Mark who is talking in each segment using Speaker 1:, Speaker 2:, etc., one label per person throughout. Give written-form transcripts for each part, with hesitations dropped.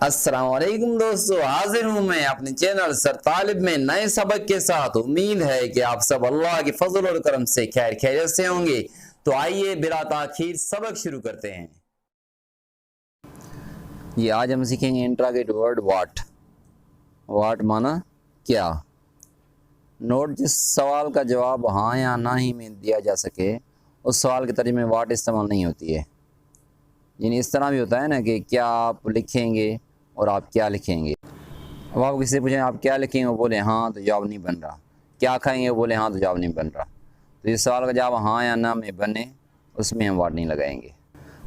Speaker 1: अस्सलाम वालेकुम दोस्तों, हाजिर हूँ मैं अपने चैनल सर तालिब में नए सबक के साथ। उम्मीद है कि आप सब अल्लाह के फजल और करम से खैर खैरियत से होंगे। तो आइए बिला ताखीर सबक शुरू करते हैं। ये आज हम सीखेंगे इंट्रोगेट वर्ड वाट। वाट माना क्या। नोट, जिस सवाल का जवाब हाँ या ना ही में दिया जा सके उस सवाल के तर्जुमे में वाट इस्तेमाल नहीं होती है। यानी इस तरह भी होता है ना कि क्या आप लिखेंगे और आप क्या लिखेंगे। अब आप किसी से पूछें आप क्या लिखेंगे, वो बोले हाँ तो जवाब नहीं बन रहा। क्या खाएंगे, वो बोले हाँ तो जवाब नहीं बन रहा। तो इस सवाल का जवाब हाँ या ना में बने उसमें हम वाट नहीं लगाएंगे।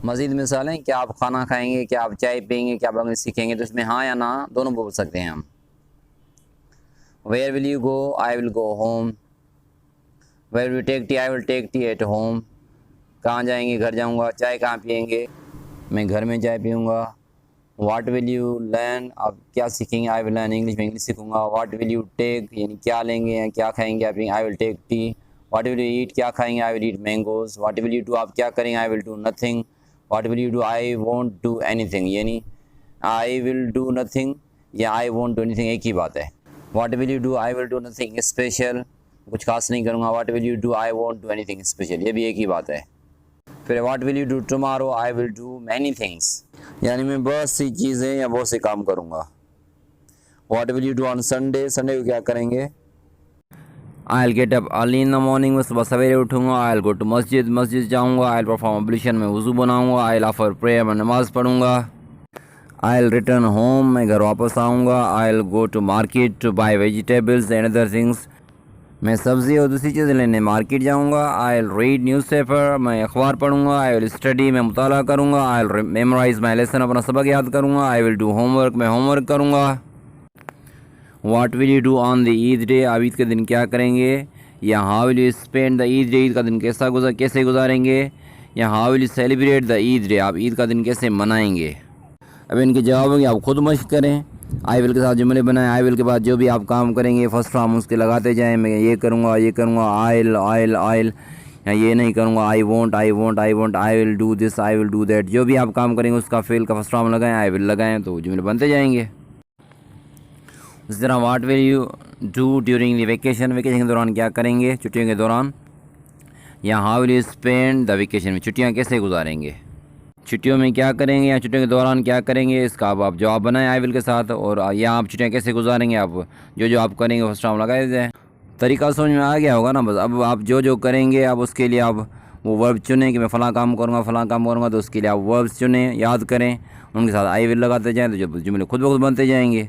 Speaker 1: मज़ीद मिसालें, क्या आप खाना खाएंगे, क्या आप चाय पियेंगे, क्या आप अंग्रेज़ी सीखेंगे, तो इसमें हाँ या ना दोनों बोल सकते हैं हम। Where will you go, I will go home. Where will take tea, I will take tea at home. कहाँ जाएंगे, घर जाऊँगा। चाय कहाँ पियेंगे, मैं घर में चाय पीऊँगा। वाट विल यू लर्न, आप क्या सीखेंगे, आई विल लर्न इंग्लिश, में इंग्लिश सीखूँगा। वाट विल यू टेक, यानी क्या लेंगे या क्या खाएंगे आप, I will take tea. What will you eat, क्या खाएंगे, I will eat mangoes. What will you do, आप क्या करेंगे, I will do nothing. What will you do, I won't do anything, यानी आई विल डू नथिंग या आई won't do anything एक ही बात है। वाट will you do, I will do nothing special, कुछ खास नहीं करूँगा। वाट will you do, I won't do anything special, ये भी एक ही बात है। फिर वाट will you do tomorrow, I will do many things, यानी मैं बहुत सी चीज़ें या बहुत से काम करूँगा। वाट will you do on Sunday, Sunday को क्या करेंगे। I will get up early in the morning, मैं सुबह सवेरे उठूँगा। आई विल गो टू मस्जिद, मस्जिद जाऊँगा। आई विल परफॉर्म अब्लूशन, में वज़ू बनाऊँगा। आई विल ऑफर प्रेयर, मैं नमाज़ पढ़ूँगा। आई विल रिटर्न होम, मैं घर वापस आऊँगा। I will go to market to buy vegetables and other things, मैं सब्ज़ी और दूसरी चीज़ें लेने मार्केट जाऊँगा। आई विल रीड न्यूज़पेपर, मैं अखबार पढ़ूँगा। आई विल स्टडी, मैं मुताला करूँगा। I will memorise my lesson, अपना सबक याद करूँगा। आई विल डू होमवर्क, मैं होमवर्क करूँगा। What will you do on the Eid day, आप ईद के दिन क्या करेंगे। या how will you spend the Eid day, Eid का दिन कैसे गुजारेंगे। या how will you celebrate the Eid day, आप ईद का दिन कैसे मनाएंगे। अब इनके जवाब होंगे, आप खुद मश्क करें। आई विल के साथ जुमले बनाएं। आई विल के बाद जो भी आप काम करेंगे फर्स्ट फॉर्म उसके लगाते जाएं। मैं ये करूँगा, ये करूँगा, आइल आइल आइल, या ये नहीं करूँगा, I won't I won't I won't, I will do this, I will do that. जो भी आप काम करेंगे उसका फेल का फर्स्ट फॉर्म लगाएं, आई विल लगाएं, तो जुमले बनते जाएंगे। इस तरह what will you do during the vacation, vacation के दौरान क्या करेंगे, छुट्टियों के दौरान। या how will you spend the vacation, में छुट्टियाँ कैसे गुजारेंगे, छुट्टियों में क्या करेंगे या छुट्टियों के दौरान क्या करेंगे, इसका आप जवाब बनाएं आई विल के साथ। और या आप छुट्टियाँ कैसे गुजारेंगे, आप जो आप करेंगे फर्स्ट टाइम लगाए जाए। तरीका समझ में आ गया होगा ना। बस अब आप जो करेंगे अब उसके लिए आप वो वर्ब चुनें कि मैं फ़लाँ काम करूँगा, फ़लाँ काम करूँगा, तो उसके लिए आप वर्ब्स चुनें, याद करें, उनके साथ आई विल लगाते जाएँ, तो जब जुमले खुद ब खुद बनते जाएंगे।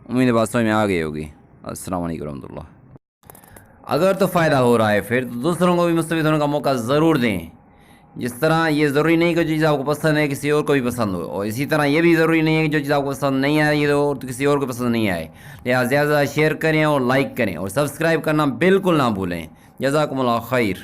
Speaker 1: उम्मीद है बात समझ में आ गई होगी। अस्सलाम वालेकुम रहमतुल्लाह। अगर तो फ़ायदा हो रहा है फिर तो दूसरों को भी मुस्तफ़ीद होने का मौका ज़रूर दें। जिस तरह ये ज़रूरी नहीं कि जो चीज़ आपको पसंद है किसी और को भी पसंद हो, और इसी तरह ये भी ज़रूरी नहीं है कि जो चीज़ आपको पसंद नहीं आए ये तो किसी और को पसंद नहीं आए। लिहाजा ज़्यादा शेयर करें और लाइक करें और सब्सक्राइब करना बिल्कुल ना भूलें। जज़ाकुमुल्लाह खैर।